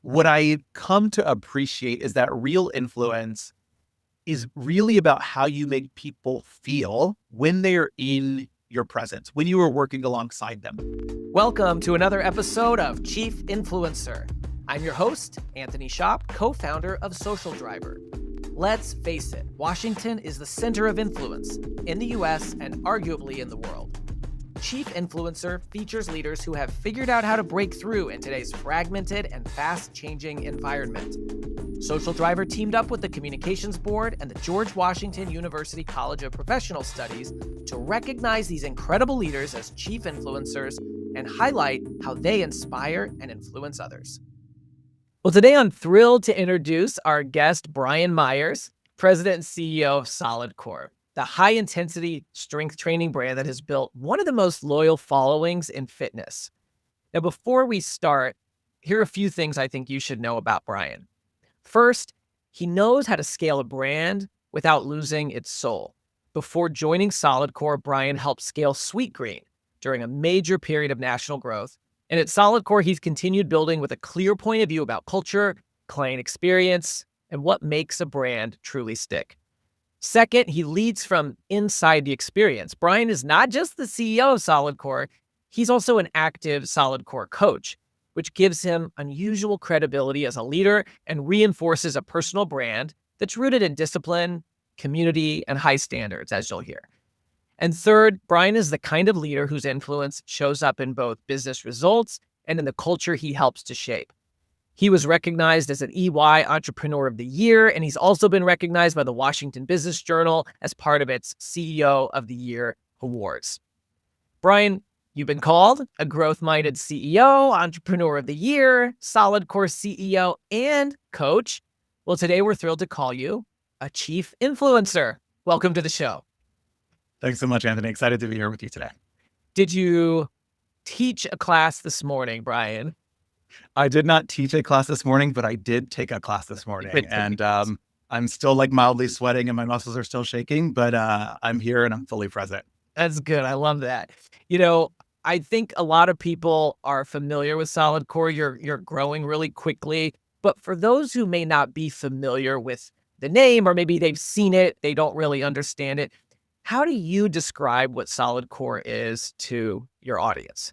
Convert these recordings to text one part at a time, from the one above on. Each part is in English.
What I come to appreciate is that real influence is really about how you make people feel when they're in your presence, when you are working alongside them. Welcome to another episode of Chief Influencer. I'm your host, Anthony Shop, co-founder of Social Driver. Let's face it, Washington is the center of influence in the US and arguably in the world. Chief Influencer features leaders who have figured out how to break through in today's fragmented and fast-changing environment. Social Driver teamed up with the Communications Board and the George Washington University College of Professional Studies to recognize these incredible leaders as chief influencers and highlight how they inspire and influence others. Well, today I'm thrilled to introduce our guest, Bryan Myers, President and CEO of solidcore, the high-intensity strength training brand that has built one of the most loyal followings in fitness. Now, before we start, here are a few things I think you should know about Bryan. First, he knows how to scale a brand without losing its soul. Before joining solidcore, Bryan helped scale Sweetgreen during a major period of national growth. And at solidcore, he's continued building with a clear point of view about culture, client experience, and what makes a brand truly stick. Second, he leads from inside the experience. Bryan is not just the CEO of solidcore, he's also an active solidcore coach, which gives him unusual credibility as a leader and reinforces a personal brand that's rooted in discipline, community, and high standards, as you'll hear. And third, Bryan is the kind of leader whose influence shows up in both business results and in the culture he helps to shape. He was recognized as an EY Entrepreneur of the Year, and he's also been recognized by the Washington Business Journal as part of its CEO of the Year awards. Bryan, you've been called a growth-minded CEO, Entrepreneur of the Year, solidcore CEO, and coach. Well, today we're thrilled to call you a Chief Influencer. Welcome to the show. Thanks so much, Anthony. Excited to be here with you today. Did you teach a class this morning, Bryan? I did not teach a class this morning, but I did take a class this morning. And I'm still mildly sweating and my muscles are still shaking, but I'm here and I'm fully present. That's good. I love that. I think a lot of people are familiar with solidcore. You're growing really quickly. But for those who may not be familiar with the name, or maybe they've seen it, they don't really understand it, how do you describe what solidcore is to your audience?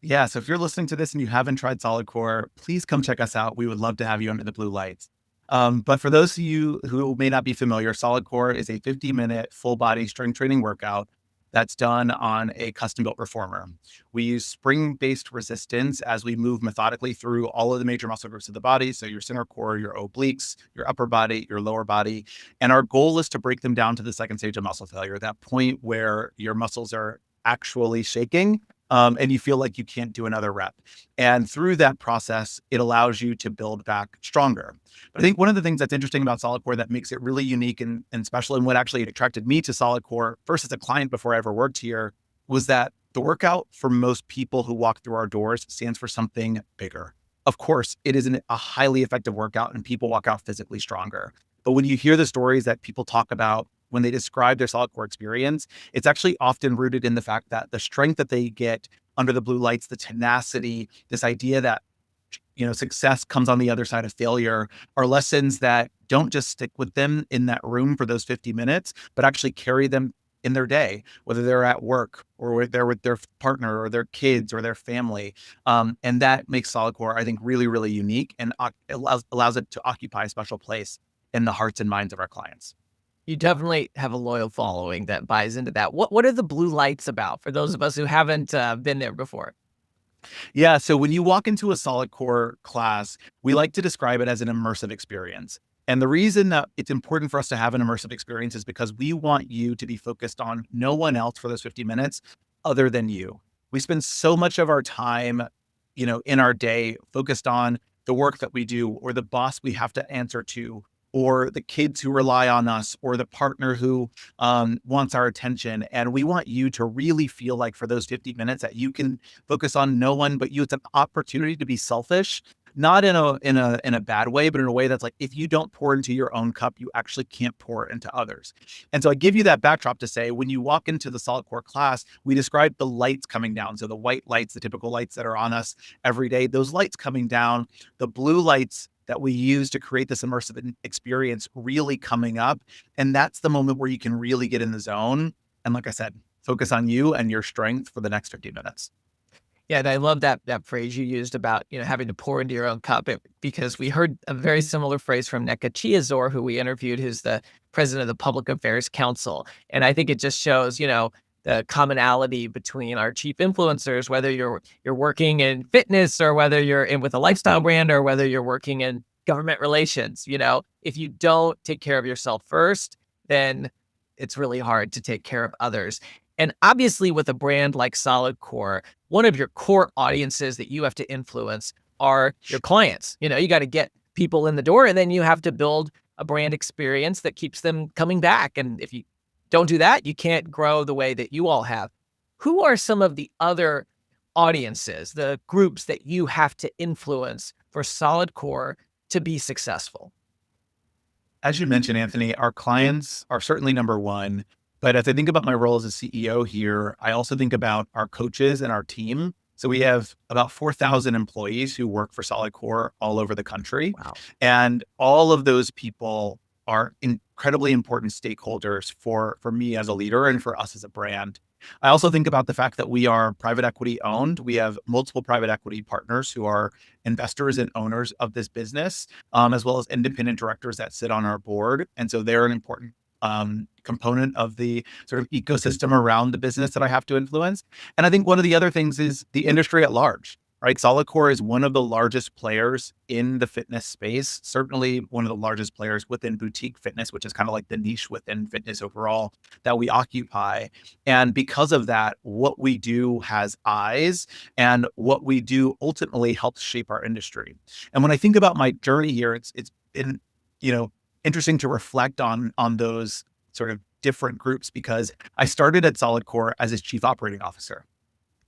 Yeah, so if you're listening to this and you haven't tried solidcore, please come check us out. We would love to have you under the blue lights. But for those of you who may not be familiar, solidcore is a 50-minute full body strength training workout that's done on a custom-built reformer. We use spring-based resistance as we move methodically through all of the major muscle groups of the body. So your center core, your obliques, your upper body, your lower body. And our goal is to break them down to the second stage of muscle failure, that point where your muscles are actually shaking and you feel like you can't do another rep. And through that process, it allows you to build back stronger. But I think one of the things that's interesting about solidcore that makes it really unique and special, and what actually attracted me to solidcore first as a client before I ever worked here, was that the workout for most people who walk through our doors stands for something bigger. Of course, it is a highly effective workout and people walk out physically stronger. But when you hear the stories that people talk about when they describe their solidcore experience, it's actually often rooted in the fact that the strength that they get under the blue lights, the tenacity, this idea that success comes on the other side of failure, are lessons that don't just stick with them in that room for those 50 minutes, but actually carry them in their day, whether they're at work or they're with their partner or their kids or their family. And that makes solidcore, I think, really, really unique and allows it to occupy a special place in the hearts and minds of our clients. You definitely have a loyal following that buys into that. What are the blue lights about for those of us who haven't been there before? Yeah, so when you walk into a solidcore class, we like to describe it as an immersive experience. And the reason that it's important for us to have an immersive experience is because we want you to be focused on no one else for those 50 minutes other than you. We spend so much of our time, in our day focused on the work that we do or the boss we have to answer to, or the kids who rely on us, or the partner who wants our attention. And we want you to really feel like for those 50 minutes that you can focus on no one but you. It's an opportunity to be selfish not in a bad way, but in a way that's like, if you don't pour into your own cup, you actually can't pour into others. And so I give you that backdrop to say, when you walk into the solidcore class, we describe the lights coming down. So the white lights, the typical lights that are on us every day, those lights coming down, the blue lights that we use to create this immersive experience really coming up. And that's the moment where you can really get in the zone. And like I said, focus on you and your strength for the next 50 minutes. Yeah, and I love that phrase you used about, having to pour into your own cup because we heard a very similar phrase from Neka Chiazor, who we interviewed, who's the president of the Public Affairs Council. And I think it just shows, the commonality between our chief influencers, whether you're working in fitness or whether you're in with a lifestyle brand or whether you're working in government relations. If you don't take care of yourself first, then it's really hard to take care of others. And obviously, with a brand like solidcore, one of your core audiences that you have to influence are your clients. You got to get people in the door, and then you have to build a brand experience that keeps them coming back. And if you don't do that, you can't grow the way that you all have. Who are some of the other audiences, the groups that you have to influence for solidcore to be successful? As you mentioned, Anthony, our clients are certainly number one. But as I think about my role as a CEO here, I also think about our coaches and our team. So we have about 4,000 employees who work for solidcore all over the country. Wow. And all of those people are incredibly important stakeholders for me as a leader and for us as a brand. I also think about the fact that we are private equity owned. We have multiple private equity partners who are investors and owners of this business, as well as independent directors that sit on our board. And so they're an important component of the sort of ecosystem around the business that I have to influence. And I think one of the other things is the industry at large, right? solidcore is one of the largest players in the fitness space, certainly one of the largest players within boutique fitness, which is kind of like the niche within fitness overall that we occupy. And because of that, what we do has eyes, and what we do ultimately helps shape our industry. And when I think about my journey here, it's been, interesting to reflect on those sort of different groups, because I started at solidcore as its chief operating officer.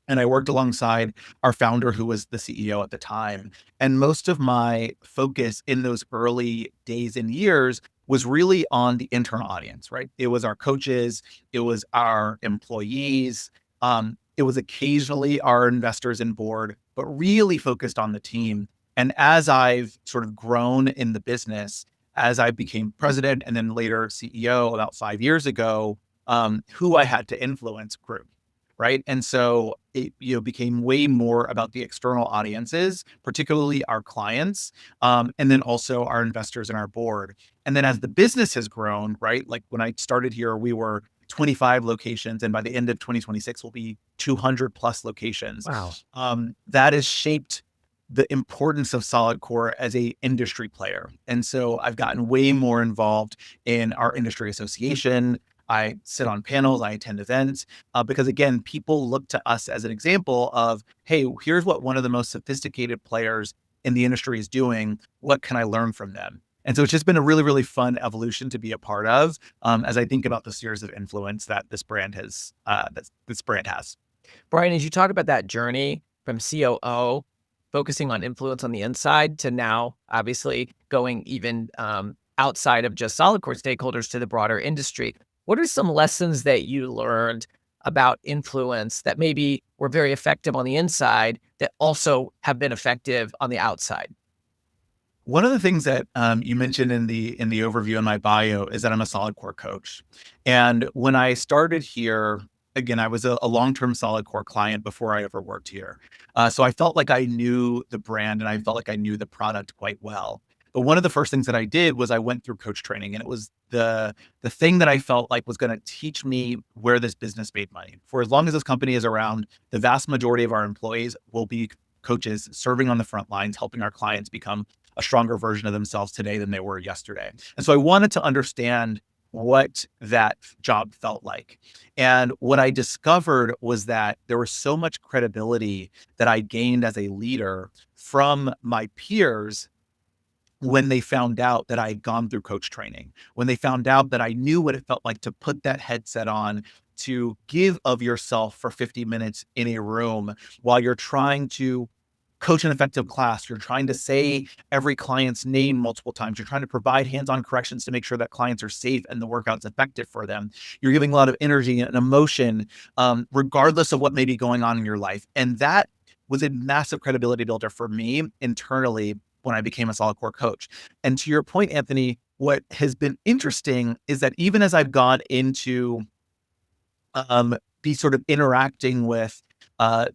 And I worked alongside our founder, who was the CEO at the time. And most of my focus in those early days and years was really on the internal audience, right? It was our coaches, it was our employees, it was occasionally our investors and board, but really focused on the team. And as I've sort of grown in the business, as I became president and then later CEO about 5 years ago, who I had to influence grew. Right. And so it became way more about the external audiences, particularly our clients, and then also our investors and our board. And then as the business has grown, right, like when I started here, we were 25 locations, and by the end of 2026, we'll be 200 plus locations. Wow. That has shaped the importance of solidcore as a industry player. And so I've gotten way more involved in our industry association. I sit on panels, I attend events, because again, people look to us as an example of, hey, here's what one of the most sophisticated players in the industry is doing. What can I learn from them? And so it's just been a really, really fun evolution to be a part of, as I think about the spheres of influence that this brand has. Bryan, as you talk about that journey from COO, focusing on influence on the inside, to now obviously going even outside of just solidcore stakeholders to the broader industry, what are some lessons that you learned about influence that maybe were very effective on the inside that also have been effective on the outside? One of the things that you mentioned in the overview in my bio is that I'm a solidcore coach. And when I started here, again, I was a long-term solidcore client before I ever worked here. So I felt like I knew the brand and I felt like I knew the product quite well. But one of the first things that I did was I went through coach training, and it was the thing that I felt like was going to teach me where this business made money. For as long as this company is around, the vast majority of our employees will be coaches serving on the front lines, helping our clients become a stronger version of themselves today than they were yesterday. And so I wanted to understand what that job felt like. And what I discovered was that there was so much credibility that I gained as a leader from my peers when they found out that I had gone through coach training, when they found out that I knew what it felt like to put that headset on, to give of yourself for 50 minutes in a room while you're trying to coach an effective class. You're trying to say every client's name multiple times. You're trying to provide hands-on corrections to make sure that clients are safe and the workout's effective for them. You're giving a lot of energy and emotion, regardless of what may be going on in your life. And that was a massive credibility builder for me internally when I became a solidcore coach. And to your point, Anthony, what has been interesting is that even as I've gone into be sort of interacting with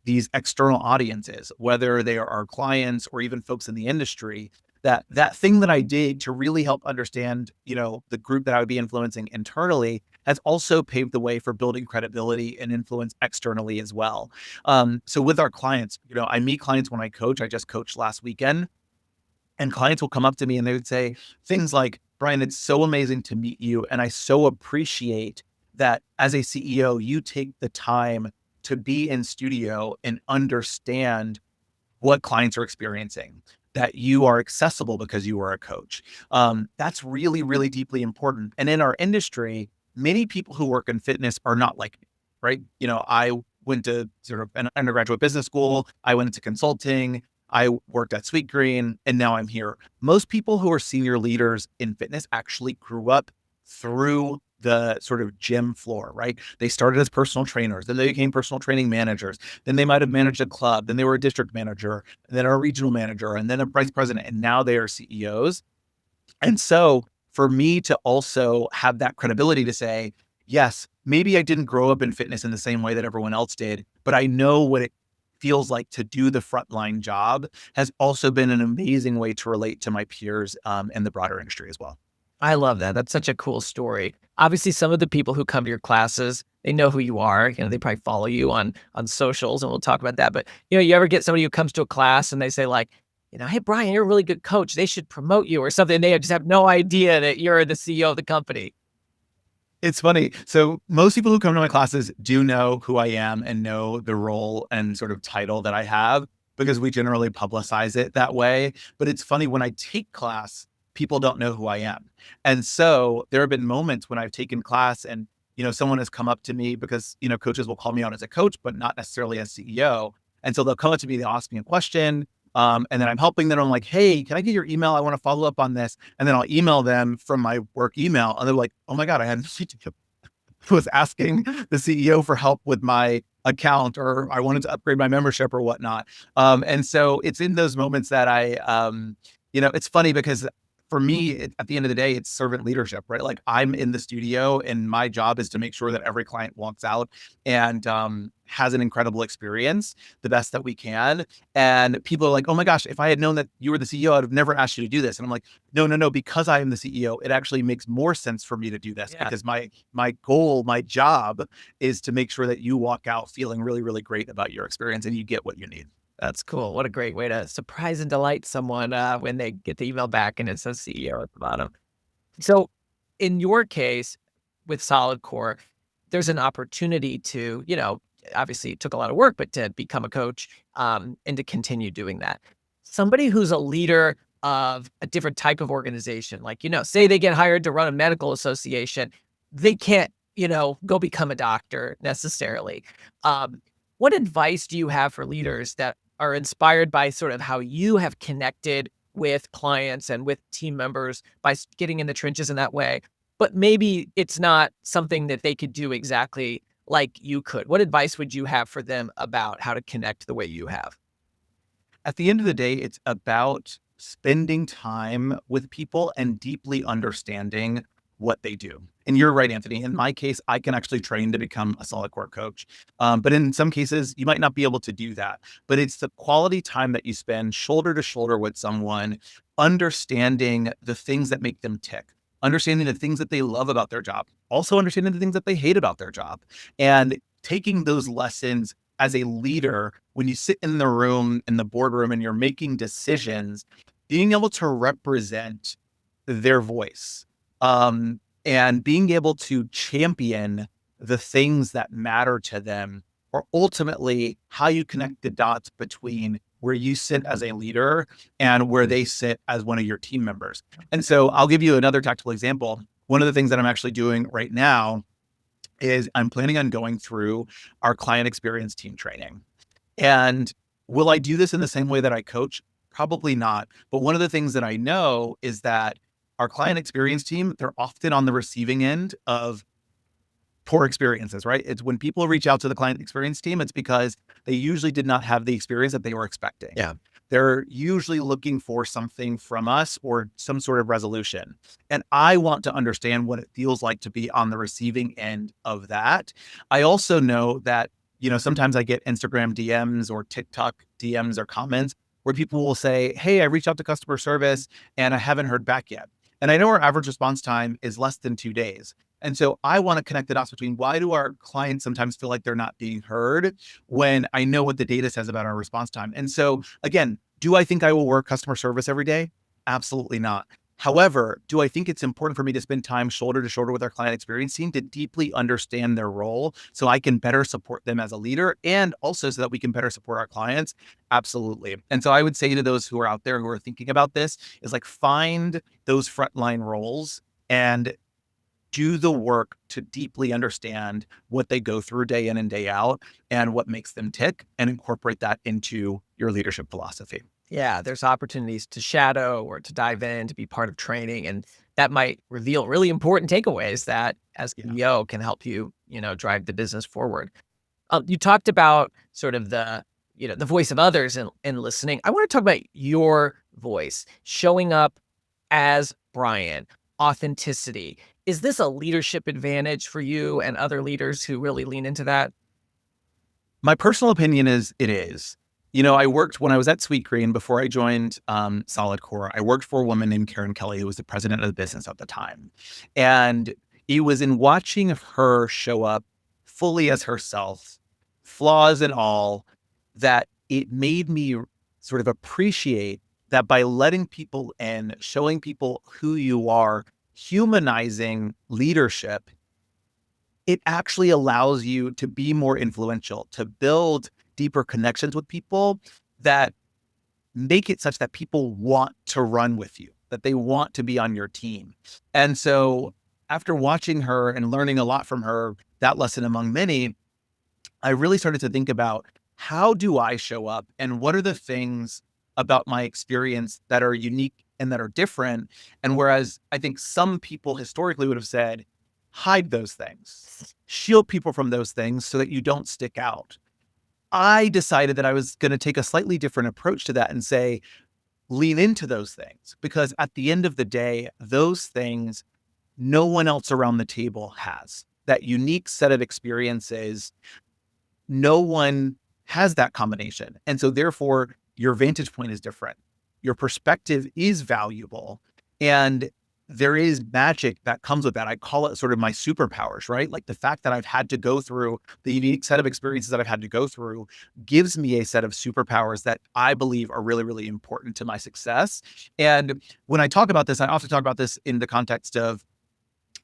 these external audiences, whether they are our clients or even folks in the industry, that thing that I did to really help understand, the group that I would be influencing internally has also paved the way for building credibility and influence externally as well. So with our clients, I meet clients when I coach. I just coached last weekend. And clients will come up to me and they would say things like, Bryan, it's so amazing to meet you. And I so appreciate that as a CEO, you take the time to be in studio and understand what clients are experiencing, that you are accessible because you are a coach. That's really, really deeply important. And in our industry, many people who work in fitness are not like me, right? I went to sort of an undergraduate business school. I went into consulting. I worked at Sweet Green, and now I'm here. Most people who are senior leaders in fitness actually grew up through the sort of gym floor, right? They started as personal trainers, then they became personal training managers. Then they might have managed a club. Then they were a district manager, and then a regional manager, and then a vice president. And now they are CEOs. And so for me to also have that credibility to say, yes, maybe I didn't grow up in fitness in the same way that everyone else did, but I know what it feels like to do the frontline job has also been an amazing way to relate to my peers in the broader industry as well. I love that. That's such a cool story. Obviously, some of the people who come to your classes, they know who you are. They probably follow you on socials, and we'll talk about that. But you ever get somebody who comes to a class and they say like, hey Bryan, you're a really good coach. They should promote you or something. They just have no idea that you're the CEO of the company. It's funny. So most people who come to my classes do know who I am and know the role and sort of title that I have because we generally publicize it that way. But it's funny when I take class, people don't know who I am. And so there have been moments when I've taken class and, someone has come up to me because, coaches will call me out as a coach, but not necessarily as CEO. And so they'll come up to me, they'll ask me a question. And then I'm helping them. I'm like, hey, can I get your email? I want to follow up on this. And then I'll email them from my work email. And they're like, oh my God, I had was asking the CEO for help with my account, or I wanted to upgrade my membership or whatnot. And so it's in those moments that it's funny because for me, at the end of the day, it's servant leadership, right? Like I'm in the studio and my job is to make sure that every client walks out and has an incredible experience, the best that we can. And people are like, oh my gosh, if I had known that you were the CEO, I'd have never asked you to do this. And I'm like, no, because I am the CEO, it actually makes more sense for me to do this because my goal, my job is to make sure that you walk out feeling really, really great about your experience and you get what you need. That's cool. What a great way to surprise and delight someone when they get the email back and it says CEO at the bottom. So in your case with solidcore, there's an opportunity to, obviously it took a lot of work, but to become a coach and to continue doing that. Somebody who's a leader of a different type of organization, like, say they get hired to run a medical association, they can't, go become a doctor necessarily. What advice do you have for leaders that are inspired by sort of how you have connected with clients and with team members by getting in the trenches in that way? But maybe it's not something that they could do exactly like you could. What advice would you have for them about how to connect the way you have? At the end of the day, it's about spending time with people and deeply understanding what they do. And you're right, Anthony. In my case, I can actually train to become a solidcore coach. But in some cases, you might not be able to do that. But it's the quality time that you spend shoulder to shoulder with someone, understanding the things that make them tick, understanding the things that they love about their job, also understanding the things that they hate about their job, and taking those lessons as a leader when you sit in the room, in the boardroom, and you're making decisions, being able to represent their voice and being able to champion the things that matter to them, or ultimately how you connect the dots between where you sit as a leader and where they sit as one of your team members. And so I'll give you another tactical example. One of the things that I'm actually doing right now is I'm planning on going through our client experience team training. And Will I do this in the same way that I coach? Probably not. But one of the things that I know is that our client experience team, they're often on the receiving end of poor experiences, right? It's when people reach out to the client experience team, it's because they usually did not have the experience that they were expecting. Yeah. They're usually looking for something from us or some sort of resolution. And I want to understand what it feels like to be on the receiving end of that. I also know that, sometimes I get Instagram DMs or TikTok DMs or comments where people will say, "Hey, I reached out to customer service and I haven't heard back yet." And I know our average response time is less than 2 days. And so I want to connect the dots between why do our clients sometimes feel like they're not being heard when I know what the data says about our response time. And so again, do I think I will work customer service every day? Absolutely not. However, do I think it's important for me to spend time shoulder to shoulder with our client experience team to deeply understand their role so I can better support them as a leader and also so that we can better support our clients? Absolutely. And so I would say to those who are out there who are thinking about this is like find those frontline roles and do the work to deeply understand what they go through day in and day out and what makes them tick and incorporate that into your leadership philosophy. Yeah, there's opportunities to shadow or to dive in to be part of training, and that might reveal really important takeaways that as Yeah. CEO can help you, drive the business forward. You talked about sort of the voice of others and listening. I want to talk about your voice showing up as Bryan, authenticity. Is this a leadership advantage for you and other leaders who really lean into that? My personal opinion is it is. I worked when I was at Sweetgreen before I joined Solidcore. I worked for a woman named Karen Kelly, who was the president of the business at the time. And it was in watching her show up fully as herself, flaws and all, that it made me sort of appreciate that by letting people in, showing people who you are, humanizing leadership, it actually allows you to be more influential, to build deeper connections with people that make it such that people want to run with you, that they want to be on your team. And so after watching her and learning a lot from her, that lesson among many, I really started to think about how do I show up and what are the things about my experience that are unique and that are different. And whereas I think some people historically would have said, hide those things, shield people from those things so that you don't stick out. I decided that I was going to take a slightly different approach to that and say, lean into those things, because at the end of the day, those things no one else around the table has. That unique set of experiences, no one has that combination. And so therefore, your vantage point is different. Your perspective is valuable. And there is magic that comes with that. I call it sort of my superpowers, right? Like the fact that I've had to go through the unique set of experiences that I've had to go through gives me a set of superpowers that I believe are really, really important to my success. And when I talk about this, I often talk about this in the context of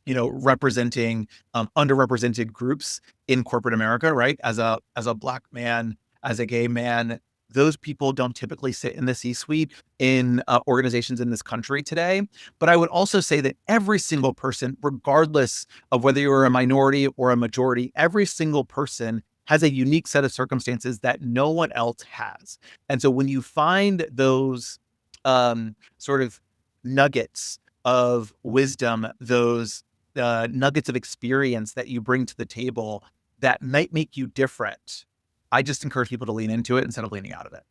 representing underrepresented groups in corporate America, right? As a Black man, as a gay man, those people don't typically sit in the C-suite in organizations in this country today. But I would also say that every single person, regardless of whether you're a minority or a majority, every single person has a unique set of circumstances that no one else has. And so when you find those sort of nuggets of wisdom, those nuggets of experience that you bring to the table that might make you different, I just encourage people to lean into it instead of leaning out of it.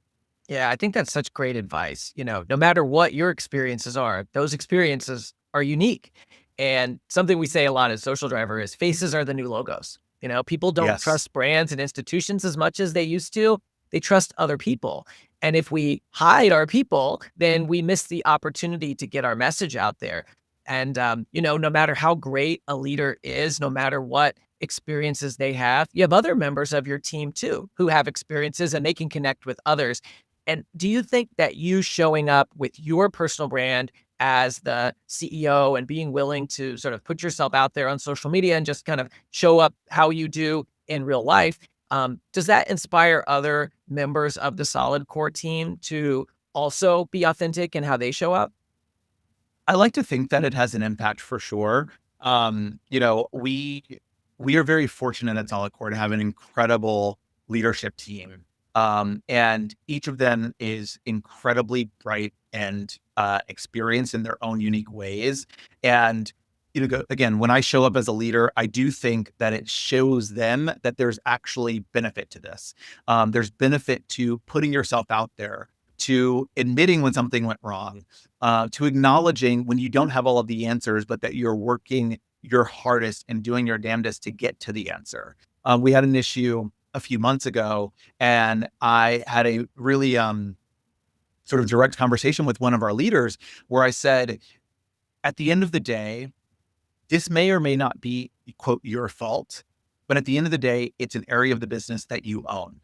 Yeah, I think that's such great advice. No matter what your experiences are, those experiences are unique. And something we say a lot as Social Driver is faces are the new logos. People don't Yes. trust brands and institutions as much as they used to. They trust other people. And if we hide our people, then we miss the opportunity to get our message out there. And, no matter how great a leader is, no matter what experiences they have, you have other members of your team too who have experiences and they can connect with others. And do you think that you showing up with your personal brand as the CEO and being willing to sort of put yourself out there on social media and just kind of show up how you do in real life, does that inspire other members of the Solid Core team to also be authentic in how they show up? I like to think that it has an impact for sure. We are very fortunate at Solidcore to have an incredible leadership team. And each of them is incredibly bright and experienced in their own unique ways. And again, when I show up as a leader, I do think that it shows them that there's actually benefit to this. There's benefit to putting yourself out there, to admitting when something went wrong, to acknowledging when you don't have all of the answers, but that you're working your hardest and doing your damnedest to get to the answer. We had an issue a few months ago, and I had a really sort of direct conversation with one of our leaders where I said, at the end of the day, this may or may not be, quote, your fault, but at the end of the day, it's an area of the business that you own.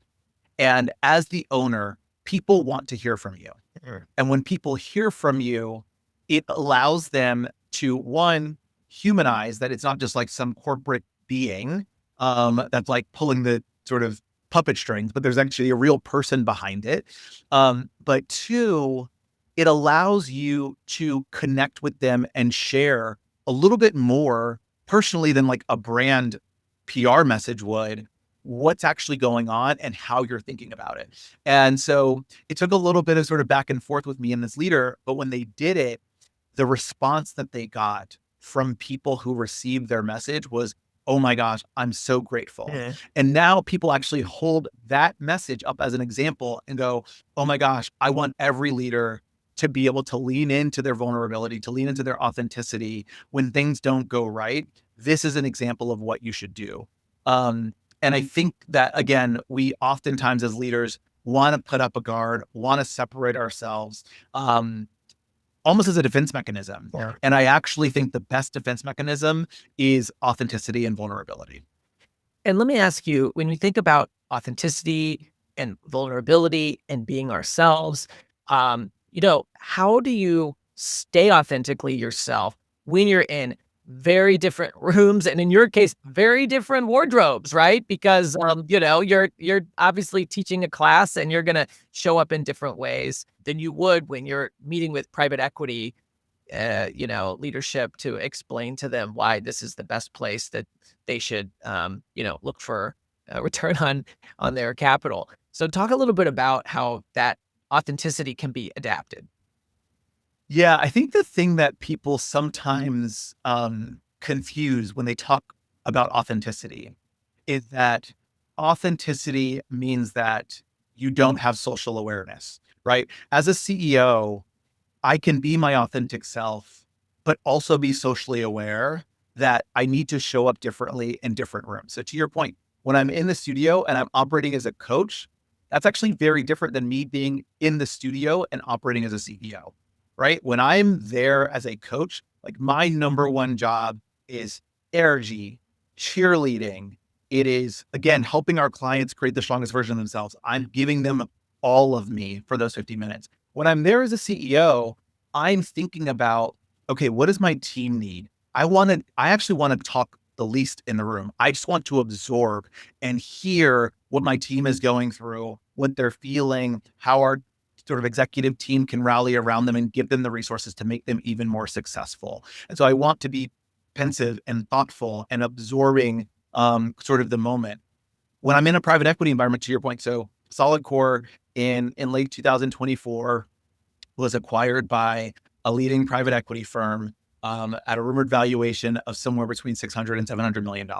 And as the owner, people want to hear from you. Sure. And when people hear from you, it allows them to, one, humanize that it's not just like some corporate being that's like pulling the sort of puppet strings, but there's actually a real person behind it. But two, it allows you to connect with them and share a little bit more personally than like a brand PR message would, what's actually going on and how you're thinking about it. And so it took a little bit of sort of back and forth with me and this leader, but when they did it, the response that they got from people who received their message was, oh my gosh, I'm so grateful. Yeah. And now people actually hold that message up as an example and go, oh my gosh, I want every leader to be able to lean into their vulnerability, to lean into their authenticity when things don't go right. This is an example of what you should do. And I think that, again, we oftentimes as leaders want to put up a guard, want to separate ourselves, almost as a defense mechanism. Yeah. And I actually think the best defense mechanism is authenticity and vulnerability. And let me ask you, when we think about authenticity and vulnerability and being ourselves, how do you stay authentically yourself when you're in very different rooms, and in your case, very different wardrobes, right? Because you're obviously teaching a class, and you're going to show up in different ways than you would when you're meeting with private equity, leadership, to explain to them why this is the best place that they should, look for a return on their capital. So, talk a little bit about how that authenticity can be adapted. Yeah, I think the thing that people sometimes confuse when they talk about authenticity is that authenticity means that you don't have social awareness, right? As a CEO, I can be my authentic self, but also be socially aware that I need to show up differently in different rooms. So to your point, when I'm in the studio and I'm operating as a coach, that's actually very different than me being in the studio and operating as a CEO. Right? When I'm there as a coach, like my number one job is energy, cheerleading. It is, again, helping our clients create the strongest version of themselves. I'm giving them all of me for those 50 minutes. When I'm there as a CEO, I'm thinking about, okay, what does my team need? I actually want to talk the least in the room. I just want to absorb and hear what my team is going through, what they're feeling, how our sort of executive team can rally around them and give them the resources to make them even more successful. And so I want to be pensive and thoughtful and absorbing sort of the moment. When I'm in a private equity environment, to your point, so solidcore in late 2024 was acquired by a leading private equity firm at a rumored valuation of somewhere between $600 and $700 million.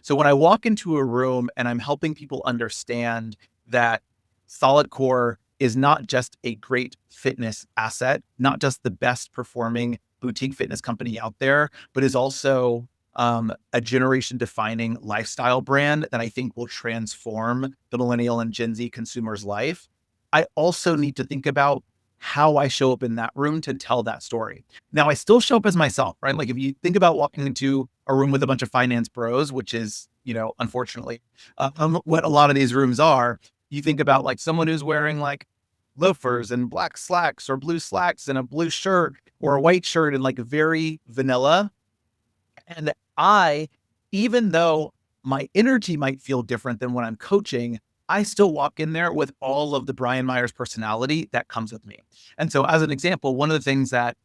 So when I walk into a room and I'm helping people understand that solidcore is not just a great fitness asset, not just the best performing boutique fitness company out there, but is also a generation defining lifestyle brand that I think will transform the millennial and Gen Z consumer's life. I also need to think about how I show up in that room to tell that story. Now, I still show up as myself, right? Like if you think about walking into a room with a bunch of finance bros, which is, unfortunately, what a lot of these rooms are, you think about like someone who's wearing like loafers and black slacks or blue slacks and a blue shirt or a white shirt and like very vanilla. And even though my energy might feel different than when I'm coaching, I still walk in there with all of the Bryan Myers personality that comes with me. And so as an example, one of the things that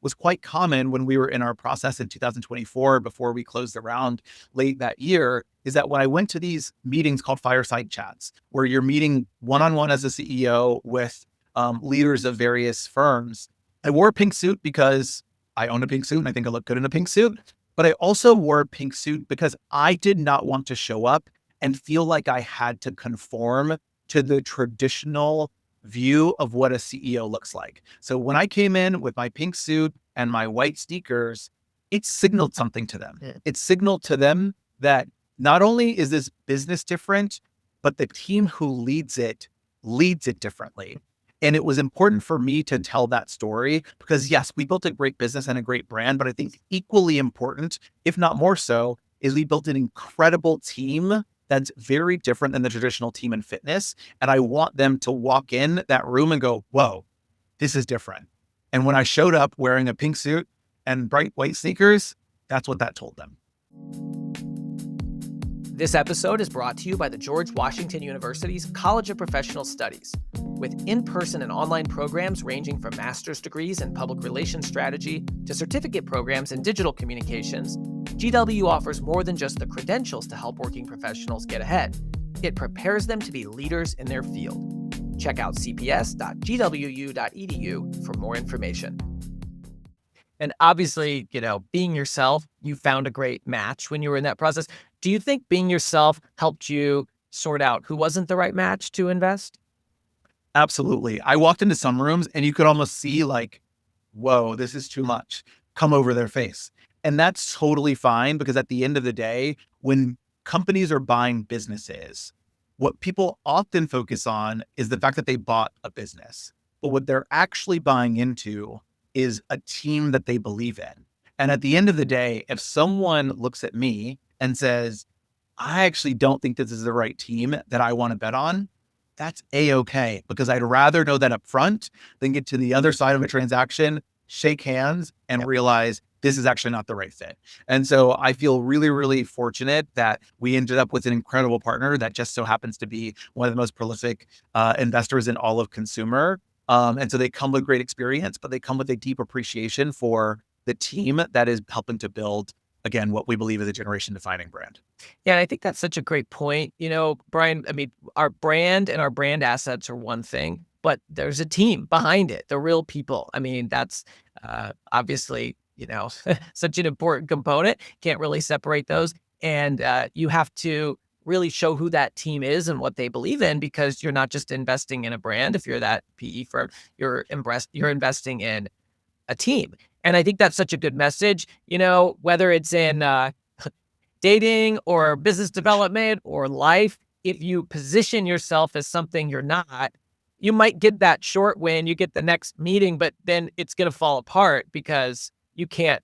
was quite common when we were in our process in 2024 before we closed the round late that year, is that when I went to these meetings called fireside chats, where you're meeting one-on-one as a CEO with leaders of various firms, I wore a pink suit because I own a pink suit and I think I look good in a pink suit. But I also wore a pink suit because I did not want to show up and feel like I had to conform to the traditional view of what a CEO looks like. So when I came in with my pink suit and my white sneakers, it signaled something to them. Yeah. It signaled to them that not only is this business different, but the team who leads it differently. And it was important for me to tell that story because yes, we built a great business and a great brand, but I think equally important, if not more so, is we built an incredible team that's very different than the traditional team in fitness. And I want them to walk in that room and go, whoa, this is different. And when I showed up wearing a pink suit and bright white sneakers, that's what that told them. This episode is brought to you by the George Washington University's College of Professional Studies. With in-person and online programs ranging from master's degrees in public relations strategy to certificate programs in digital communications, GW offers more than just the credentials to help working professionals get ahead. It prepares them to be leaders in their field. Check out cps.gwu.edu for more information. And obviously, being yourself, you found a great match when you were in that process. Do you think being yourself helped you sort out who wasn't the right match to invest? Absolutely. I walked into some rooms and you could almost see like, whoa, this is too much come over their face. And that's totally fine because at the end of the day, when companies are buying businesses, what people often focus on is the fact that they bought a business. But what they're actually buying into is a team that they believe in. And at the end of the day, if someone looks at me and says, I actually don't think this is the right team that I want to bet on, that's A-okay, because I'd rather know that up front than get to the other side of a transaction, shake hands, and realize this is actually not the right fit. And so I feel really, really fortunate that we ended up with an incredible partner that just so happens to be one of the most prolific investors in all of consumer. And so they come with great experience, but they come with a deep appreciation for the team that is helping to build, again, what we believe is a generation defining brand. Yeah, and I think that's such a great point. Bryan, I mean, our brand and our brand assets are one thing, but there's a team behind it, the real people. I mean, that's obviously, such an important component. Can't really separate those. And you have to really show who that team is and what they believe in, because you're not just investing in a brand. If you're that PE firm, you're investing in a team. And I think that's such a good message, whether it's in dating or business development or life. If you position yourself as something you're not, you might get that short win, you get the next meeting, but then it's going to fall apart because you can't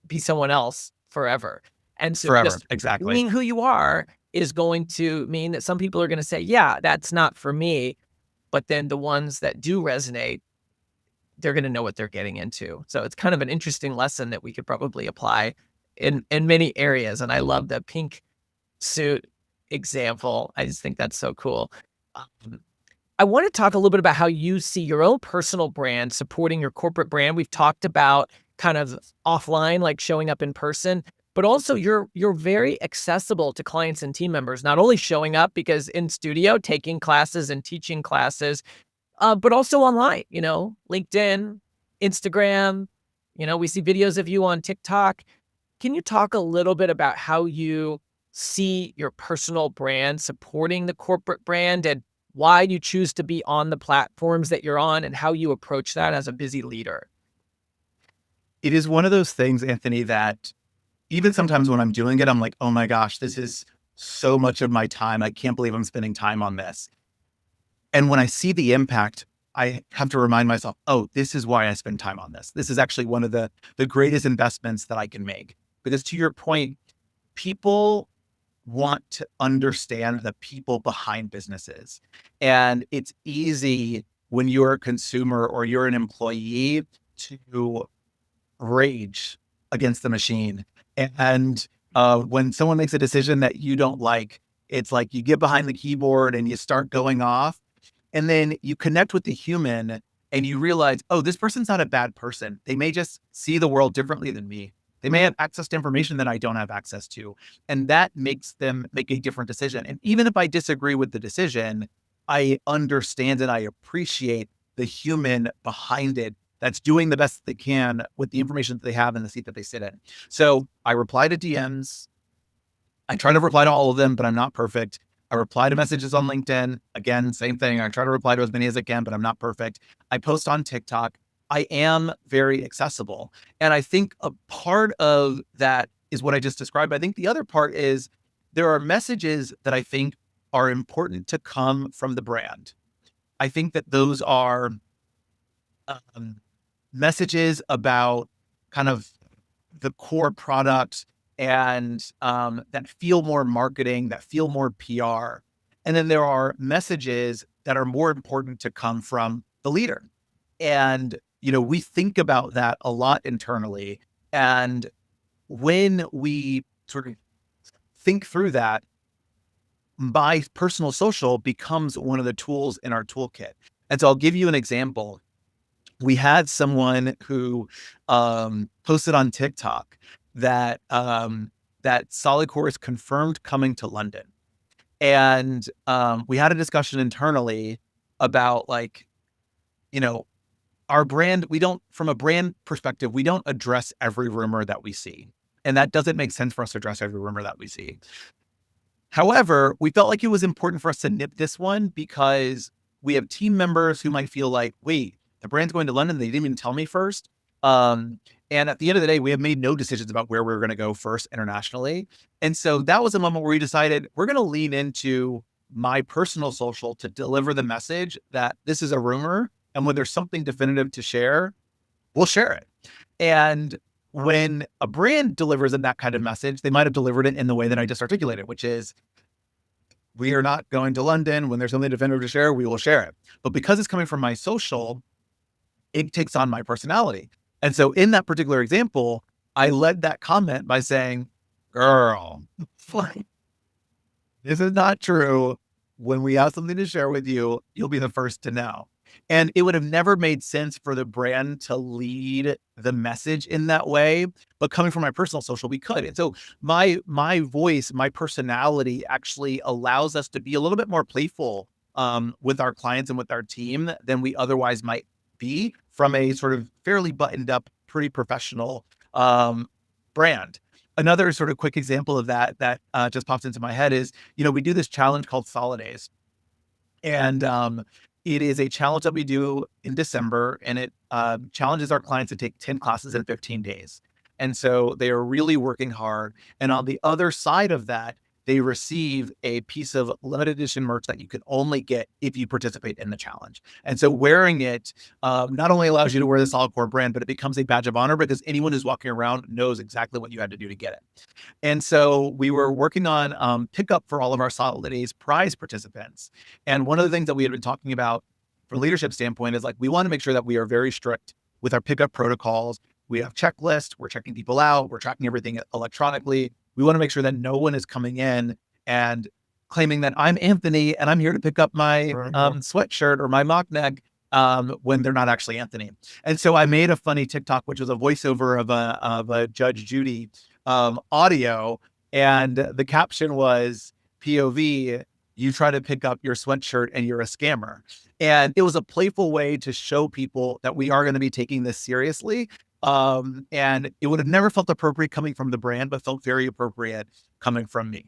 be someone else forever. And so Forever, just exactly. being who you are is going to mean that some people are going to say, yeah, that's not for me. But then the ones that do resonate, they're going to know what they're getting into. So it's kind of an interesting lesson that we could probably apply in many areas. And I love the pink suit example. I just think that's so cool. I want to talk a little bit about how you see your own personal brand supporting your corporate brand. We've talked about kind of offline, like showing up in person, but also you're very accessible to clients and team members, not only showing up because in studio, taking classes and teaching classes, but also online, LinkedIn, Instagram, we see videos of you on TikTok. Can you talk a little bit about how you see your personal brand supporting the corporate brand and why you choose to be on the platforms that you're on and how you approach that as a busy leader? It is one of those things, Anthony, that even sometimes when I'm doing it, I'm like, oh my gosh, this is so much of my time. I can't believe I'm spending time on this. And when I see the impact, I have to remind myself, oh, this is why I spend time on this. This is actually one of the greatest investments that I can make. Because to your point, people want to understand the people behind businesses. And it's easy when you're a consumer or you're an employee to rage against the machine. And when someone makes a decision that you don't like, it's like you get behind the keyboard and you start going off. And then you connect with the human and you realize, oh, this person's not a bad person. They may just see the world differently than me. They may have access to information that I don't have access to. And that makes them make a different decision. And even if I disagree with the decision, I understand and I appreciate the human behind it that's doing the best they can with the information that they have in the seat that they sit in. So I reply to DMs. I try to reply to all of them, but I'm not perfect. I reply to messages on LinkedIn. Again, same thing. I try to reply to as many as I can, but I'm not perfect. I post on TikTok. I am very accessible. And I think a part of that is what I just described. I think the other part is there are messages that I think are important to come from the brand. I think that those are um, messages about kind of the core product and that feel more marketing, that feel more PR. And then there are messages that are more important to come from the leader. And, we think about that a lot internally. And when we sort of think through that, my personal social becomes one of the tools in our toolkit. And so I'll give you an example. We had someone who posted on TikTok that solidcore is confirmed coming to London. And we had a discussion internally about our brand. We don't, from a brand perspective, we don't address every rumor that we see. And that doesn't make sense for us to address every rumor that we see. However, we felt like it was important for us to nip this one because we have team members who might feel like, wait, the brand's going to London. They didn't even tell me first. And at the end of the day, we have made no decisions about where we're going to go first internationally. And so that was a moment where we decided we're going to lean into my personal social to deliver the message that this is a rumor. And when there's something definitive to share, we'll share it. And when a brand delivers in that kind of message, they might have delivered it in the way that I just articulated, which is we are not going to London. When there's something definitive to share, we will share it. But because it's coming from my social, it takes on my personality. And so in that particular example, I led that comment by saying, girl, this is not true. When we have something to share with you, you'll be the first to know. And it would have never made sense for the brand to lead the message in that way. But coming from my personal social, we could. And so my voice, my personality actually allows us to be a little bit more playful with our clients and with our team than we otherwise might be from a sort of fairly buttoned up, pretty professional brand. Another sort of quick example of that just pops into my head is, we do this challenge called Solidays. And it is a challenge that we do in December, and it challenges our clients to take 10 classes in 15 days. And so they are really working hard. And on the other side of that, they receive a piece of limited edition merch that you can only get if you participate in the challenge. And so wearing it not only allows you to wear the solidcore brand, but it becomes a badge of honor because anyone who's walking around knows exactly what you had to do to get it. And so we were working on pickup for all of our Solidays prize participants. And one of the things that we had been talking about from a leadership standpoint is we want to make sure that we are very strict with our pickup protocols. We have checklists. We're checking people out. We're tracking everything electronically. We want to make sure that no one is coming in and claiming that I'm Anthony and I'm here to pick up my sweatshirt or my mock neck when they're not actually Anthony. And so I made a funny TikTok, which was a voiceover of a Judge Judy audio. And the caption was POV, you try to pick up your sweatshirt and you're a scammer. And it was a playful way to show people that we are going to be taking this seriously. And it would have never felt appropriate coming from the brand, but felt very appropriate coming from me.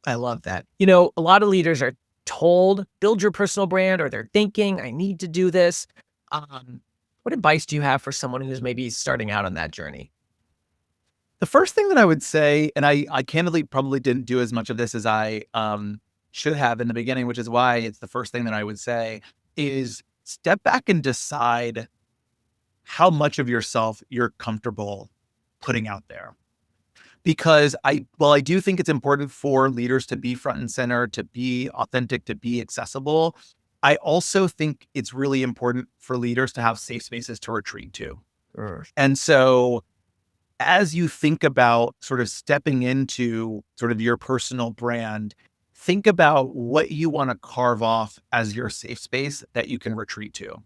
I love that. A lot of leaders are told, build your personal brand, or they're thinking, I need to do this. What advice do you have for someone who's maybe starting out on that journey? The first thing that I would say, and I candidly probably didn't do as much of this as I should have in the beginning, which is why it's the first thing that I would say, is step back and decide how much of yourself you're comfortable putting out there. Because while I do think it's important for leaders to be front and center, to be authentic, to be accessible, I also think it's really important for leaders to have safe spaces to retreat to. Sure. And so as you think about sort of stepping into sort of your personal brand, think about what you want to carve off as your safe space that you can retreat to.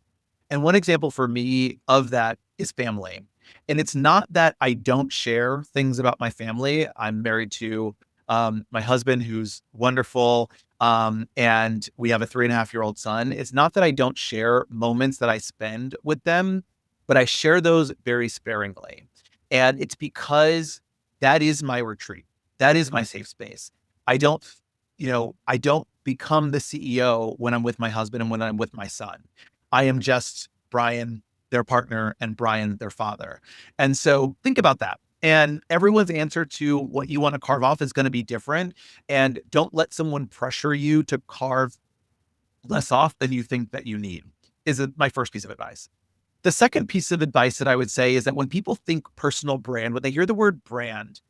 And one example for me of that is family. And it's not that I don't share things about my family. I'm married to my husband, who's wonderful. And we have a 3.5-year-old son. It's not that I don't share moments that I spend with them, but I share those very sparingly. And it's because that is my retreat. That is my safe space. I don't, I don't become the CEO when I'm with my husband and when I'm with my son. I am just Bryan, their partner, and Bryan, their father. And so think about that. And everyone's answer to what you want to carve off is going to be different. And don't let someone pressure you to carve less off than you think that you need, is my first piece of advice. The second piece of advice that I would say is that when people think personal brand, when they hear the word brand,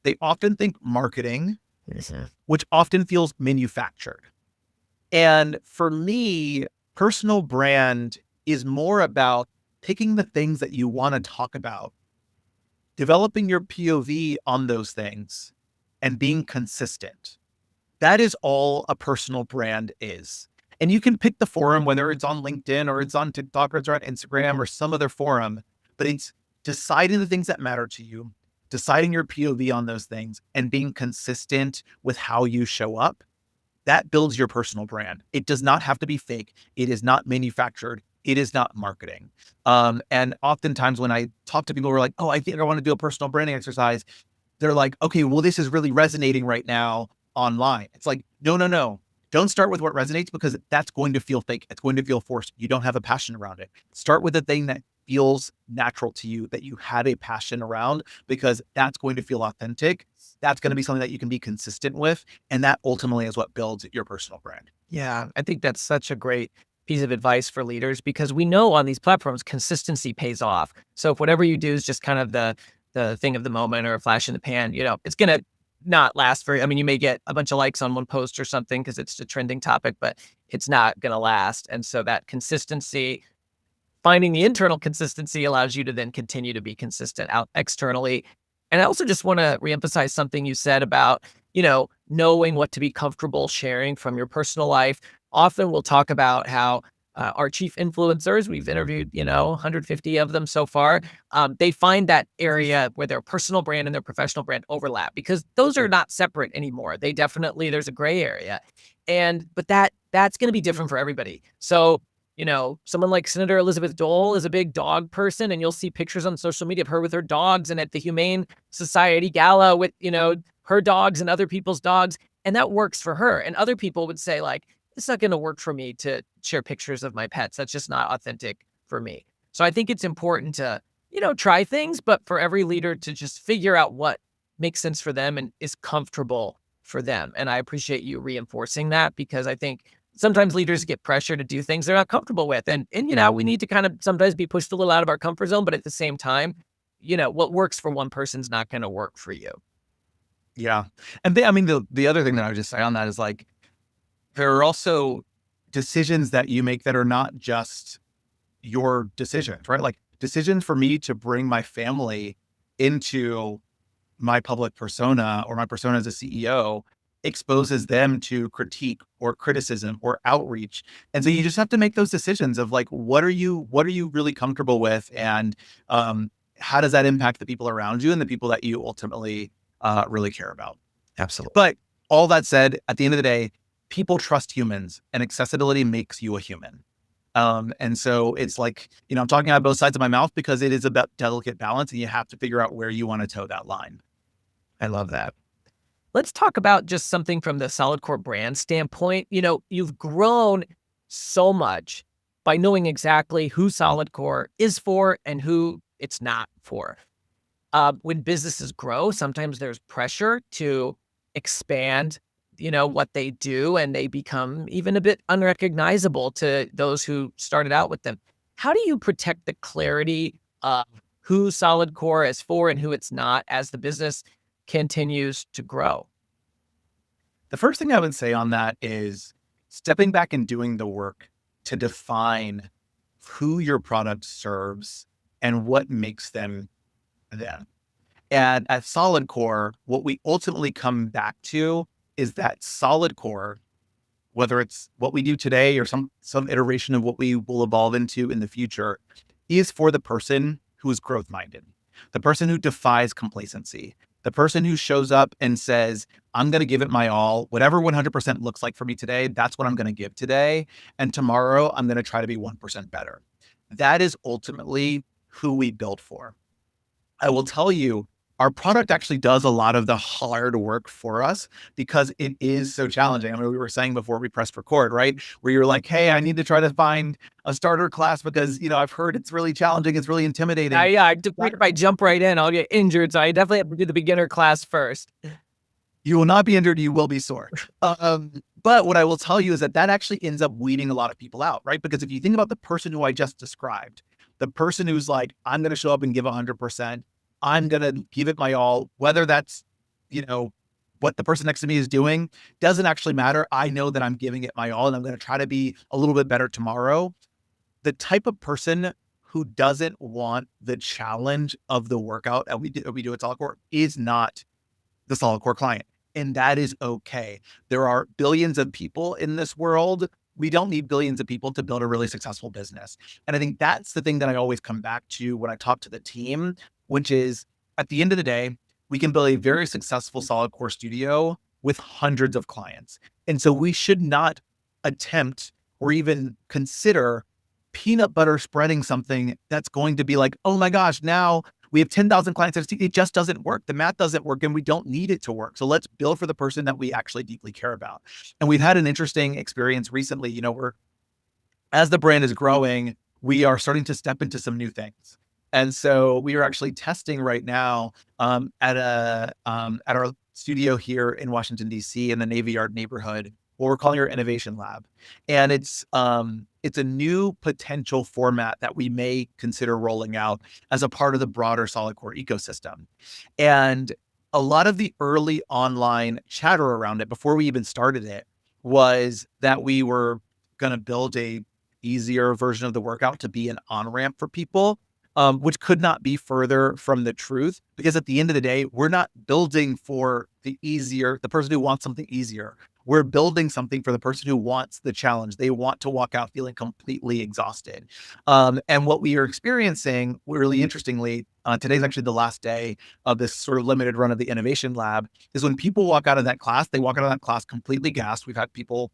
they often think marketing, which often feels manufactured. And for me, personal brand is more about picking the things that you want to talk about, developing your POV on those things, and being consistent. That is all a personal brand is. And you can pick the forum, whether it's on LinkedIn or it's on TikTok or it's on Instagram or some other forum, but it's deciding the things that matter to you, deciding your POV on those things, and being consistent with how you show up. That builds your personal brand. It does not have to be fake. It is not manufactured. It is not marketing. And oftentimes when I talk to people who are like, oh, I think I want to do a personal branding exercise, they're like, okay, well, this is really resonating right now online. It's like, no, no, no. Don't start with what resonates because that's going to feel fake. It's going to feel forced. You don't have a passion around it. Start with the thing that feels natural to you, that you had a passion around, because that's going to feel authentic. That's going to be something that you can be consistent with. And that ultimately is what builds your personal brand. Yeah, I think that's such a great piece of advice for leaders because we know on these platforms consistency pays off. So if whatever you do is just kind of the thing of the moment or a flash in the pan, it's gonna not last very. I mean, you may get a bunch of likes on one post or something because it's a trending topic, but it's not gonna last. And so that consistency, finding the internal consistency allows you to then continue to be consistent out externally. And I also just want to reemphasize something you said about, knowing what to be comfortable sharing from your personal life. Often we'll talk about how our chief influencers, we've interviewed, 150 of them so far, they find that area where their personal brand and their professional brand overlap because those are not separate anymore. They definitely, there's a gray area. But that's going to be different for everybody. So someone like Senator Elizabeth Dole is a big dog person, and you'll see pictures on social media of her with her dogs and at the Humane Society gala with, her dogs and other people's dogs. And that works for her. And other people would say, like, it's not going to work for me to share pictures of my pets. That's just not authentic for me. So I think it's important to, try things, but for every leader to just figure out what makes sense for them and is comfortable for them. And I appreciate you reinforcing that because I think sometimes leaders get pressure to do things they're not comfortable with. And we need to kind of sometimes be pushed a little out of our comfort zone, but at the same time, what works for one person's not going to work for you. Yeah. And the other thing that I would just say on that is like, there are also decisions that you make that are not just your decisions, right? Like decisions for me to bring my family into my public persona or my persona as a CEO exposes them to critique or criticism or outreach. And so you just have to make those decisions of like, what are you really comfortable with? And how does that impact the people around you and the people that you ultimately really care about? Absolutely. But all that said, at the end of the day, people trust humans and accessibility makes you a human. And so it's like, I'm talking out both sides of my mouth because it is about delicate balance and you have to figure out where you want to toe that line. I love that. Let's talk about just something from the solidcore brand standpoint. You've grown so much by knowing exactly who solidcore is for and who it's not for. When businesses grow, sometimes there's pressure to expand, what they do, and they become even a bit unrecognizable to those who started out with them. How do you protect the clarity of who solidcore is for and who it's not as the business continues to grow? The first thing I would say on that is stepping back and doing the work to define who your product serves and what makes them them. And at solid core, what we ultimately come back to is that solid core, whether it's what we do today or some iteration of what we will evolve into in the future, is for the person who is growth minded, the person who defies complacency, the person who shows up and says, I'm going to give it my all. Whatever 100% looks like for me today, that's what I'm going to give today. And tomorrow, I'm going to try to be 1% better. That is ultimately who we build for. I will tell you, our product actually does a lot of the hard work for us because it is so challenging. I mean, we were saying before we pressed record, right? Where you're like, hey, I need to try to find a starter class because, I've heard it's really challenging. It's really intimidating. If I jump right in, I'll get injured. So I definitely have to do the beginner class first. You will not be injured. You will be sore. But what I will tell you is that actually ends up weeding a lot of people out, right? Because if you think about the person who I just described, the person who's like, I'm going to show up and give 100%, I'm going to give it my all, whether that's, what the person next to me is doing doesn't actually matter. I know that I'm giving it my all and I'm going to try to be a little bit better tomorrow. The type of person who doesn't want the challenge of the workout that we do at solidcore is not the solidcore client. And that is okay. There are billions of people in this world. We don't need billions of people to build a really successful business. And I think that's the thing that I always come back to when I talk to the team, which is at the end of the day, we can build a very successful solidcore studio with hundreds of clients. And so we should not attempt or even consider peanut butter spreading something that's going to be like, oh my gosh, now we have 10,000 clients. It just doesn't work. The math doesn't work and we don't need it to work. So let's build for the person that we actually deeply care about. And we've had an interesting experience recently. As the brand is growing, we are starting to step into some new things. And so we are actually testing right now at our studio here in Washington, D.C. in the Navy Yard neighborhood, what we're calling our innovation lab. And it's a new potential format that we may consider rolling out as a part of the broader solidcore ecosystem. And a lot of the early online chatter around it before we even started it was that we were going to build a easier version of the workout to be an on-ramp for people, which could not be further from the truth, because at the end of the day, we're not building for the person who wants something easier. We're building something for the person who wants the challenge. They want to walk out feeling completely exhausted. And what we are experiencing, really interestingly, today's actually the last day of this sort of limited run of the innovation lab, is when people walk out of that class, they walk out of that class completely gassed. We've had people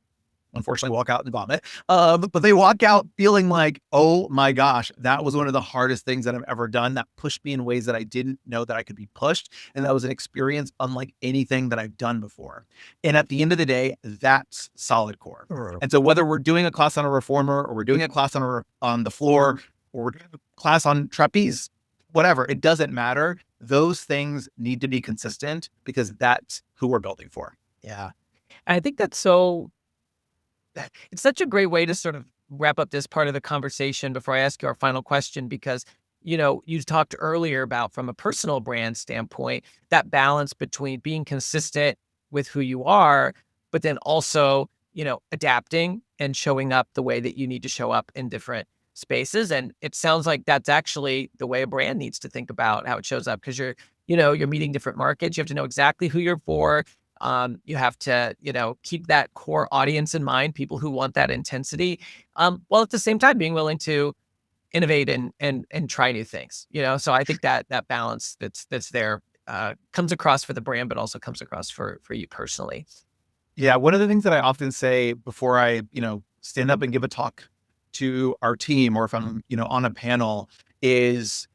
unfortunately walk out and vomit. But they walk out feeling like, oh my gosh, that was one of the hardest things that I've ever done. That pushed me in ways that I didn't know that I could be pushed. And that was an experience unlike anything that I've done before. And at the end of the day, that's solidcore. Sure. And so whether we're doing a class on a reformer or we're doing a class on the floor or we're doing a class on trapeze, whatever, it doesn't matter. Those things need to be consistent because that's who we're building for. Yeah. I think it's such a great way to sort of wrap up this part of the conversation before I ask you our final question, because, you talked earlier about, from a personal brand standpoint, that balance between being consistent with who you are, but then also, adapting and showing up the way that you need to show up in different spaces. And it sounds like that's actually the way a brand needs to think about how it shows up, because you're meeting different markets. You have to know exactly who you're for. You have to, keep that core audience in mind, people who want that intensity, while at the same time being willing to innovate and try new things, So I think that balance that's there comes across for the brand, but also comes across for you personally. Yeah. One of the things that I often say before I, stand up and give a talk to our team, or if I'm, on a panel, is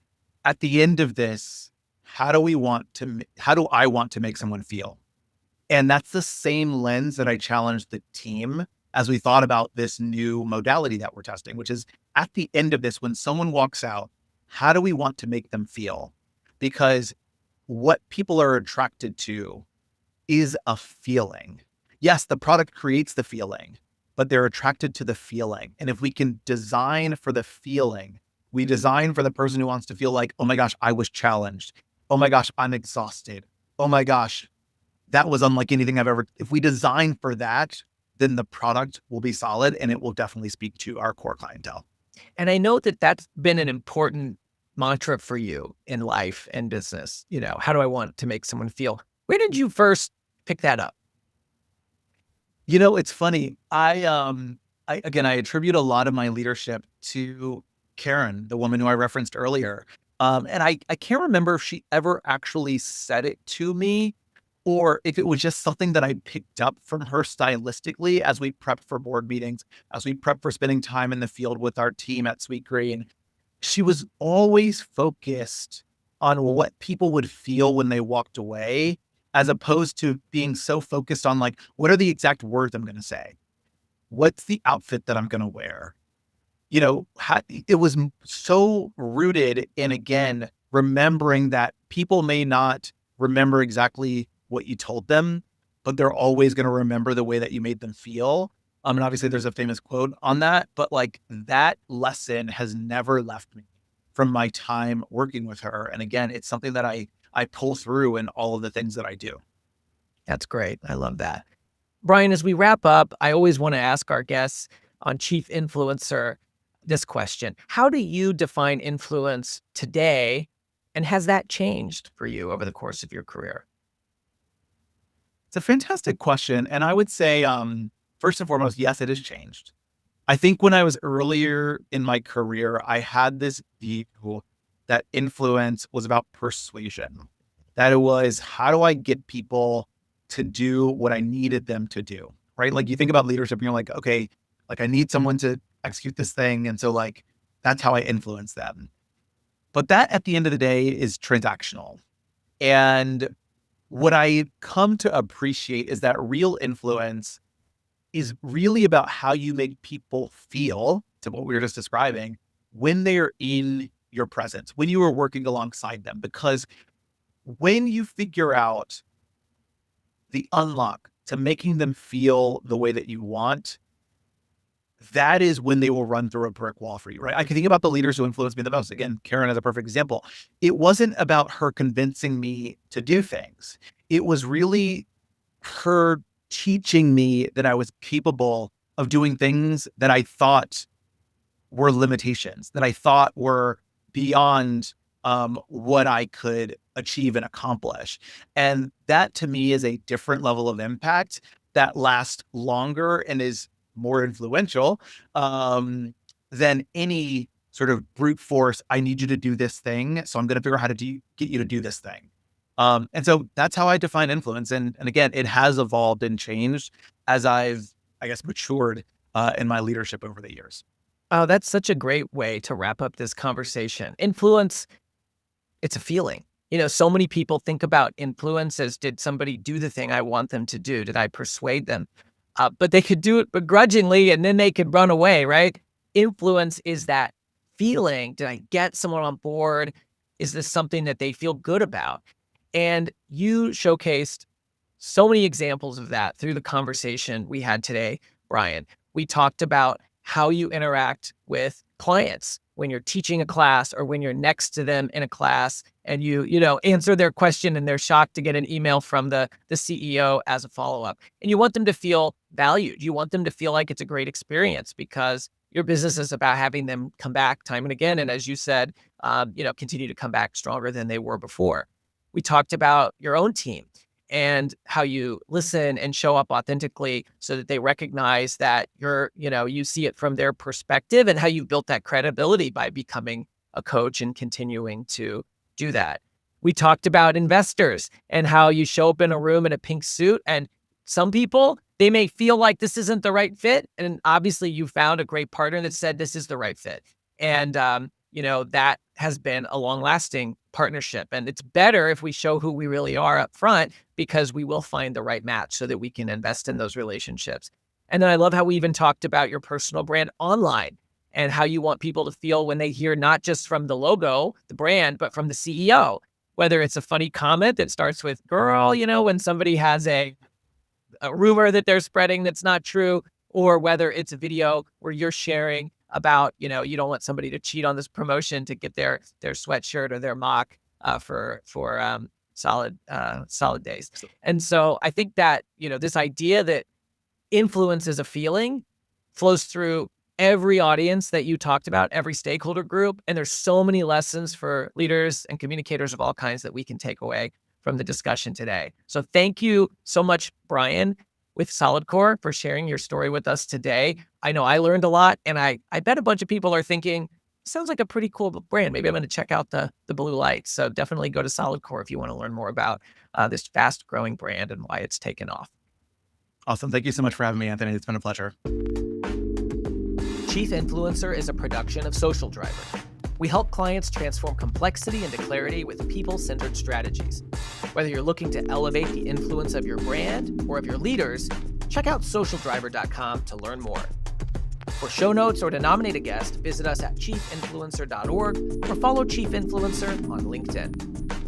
at the end of this, how do I want to make someone feel? And that's the same lens that I challenged the team as we thought about this new modality that we're testing, which is at the end of this, when someone walks out, how do we want to make them feel? Because what people are attracted to is a feeling. Yes, the product creates the feeling, but they're attracted to the feeling. And if we can design for the feeling, we design for the person who wants to feel like, oh my gosh, I was challenged. Oh my gosh, I'm exhausted. Oh my gosh, that was unlike anything I've ever. If we design for that, then the product will be solid and it will definitely speak to our core clientele. And I know that that's been an important mantra for you in life and business. How do I want to make someone feel? Where did you first pick that up? It's funny. I attribute a lot of my leadership to Karen, the woman who I referenced earlier. And I can't remember if she ever actually said it to me or if it was just something that I picked up from her stylistically as we prep for board meetings, as we prep for spending time in the field with our team at Sweet Green. She was always focused on what people would feel when they walked away, as opposed to being so focused on like, what are the exact words I'm going to say? What's the outfit that I'm going to wear? It was so rooted in, again, remembering that people may not remember exactly what you told them, but they're always going to remember the way that you made them feel. And obviously there's a famous quote on that, but like that lesson has never left me from my time working with her. And again, it's something that I pull through in all of the things that I do. That's great. I love that. Bryan, as we wrap up, I always want to ask our guests on Chief Influencer this question. How do you define influence today? And has that changed for you over the course of your career? It's a fantastic question. And I would say, first and foremost, yes, it has changed. I think when I was earlier in my career, I had this view that influence was about persuasion, that it was, how do I get people to do what I needed them to do? Right. Like you think about leadership and you're like, okay, like I need someone to execute this thing. And so like, that's how I influence them. But that at the end of the day is transactional. And what I come to appreciate is that real influence is really about how you make people feel, to what we were just describing, when they're in your presence, when you are working alongside them. Because when you figure out the unlock to making them feel the way that you want, that is when they will run through a brick wall for you, right? I can think about the leaders who influenced me the most. Again, Karen is a perfect example. It wasn't about her convincing me to do things. It was really her teaching me that I was capable of doing things that I thought were limitations, that I thought were beyond what I could achieve and accomplish. And that to me is a different level of impact that lasts longer and is more influential than any sort of brute force. I need you to do this thing, so I'm going to figure out how to get you to do this thing. And so that's how I define influence. And again, it has evolved and changed as I've, I guess, matured in my leadership over the years. Oh, that's such a great way to wrap up this conversation. Influence, it's a feeling. So many people think about influence as, did somebody do the thing I want them to do? Did I persuade them? But they could do it begrudgingly and then they could run away, right? Influence is that feeling. Did I get someone on board? Is this something that they feel good about? And you showcased so many examples of that through the conversation we had today, Bryan. We talked about how you interact with clients when you're teaching a class or when you're next to them in a class and you answer their question and they're shocked to get an email from the CEO as a follow-up. And you want them to feel valued. You want them to feel like it's a great experience because your business is about having them come back time and again. And as you said, continue to come back stronger than they were before. We talked about your own team and how you listen and show up authentically so that they recognize that you see it from their perspective and how you built that credibility by becoming a coach and continuing to do that. We talked about investors and how you show up in a room in a pink suit, and some people, they may feel like this isn't the right fit. And obviously you found a great partner that said this is the right fit. And, that has been a long lasting partnership. And it's better if we show who we really are up front because we will find the right match so that we can invest in those relationships. And then I love how we even talked about your personal brand online and how you want people to feel when they hear not just from the logo, the brand, but from the CEO, whether it's a funny comment that starts with girl, when somebody has a rumor that they're spreading that's not true, or whether it's a video where you're sharing about, you don't want somebody to cheat on this promotion to get their sweatshirt or their mock for solid days. And so I think that, this idea that influence is a feeling flows through every audience that you talked about, every stakeholder group. And there's so many lessons for leaders and communicators of all kinds that we can take away from the discussion today. So thank you so much, Bryan. with solidcore, for sharing your story with us today. I know I learned a lot, and I bet a bunch of people are thinking, sounds like a pretty cool brand. Maybe I'm going to check out the blue lights. So definitely go to solidcore if you want to learn more about this fast growing brand and why it's taken off. Awesome. Thank you so much for having me, Anthony. It's been a pleasure. Chief Influencer is a production of Social Driver. We help clients transform complexity into clarity with people-centered strategies. Whether you're looking to elevate the influence of your brand or of your leaders, check out socialdriver.com to learn more. For show notes or to nominate a guest, visit us at chiefinfluencer.org or follow Chief Influencer on LinkedIn.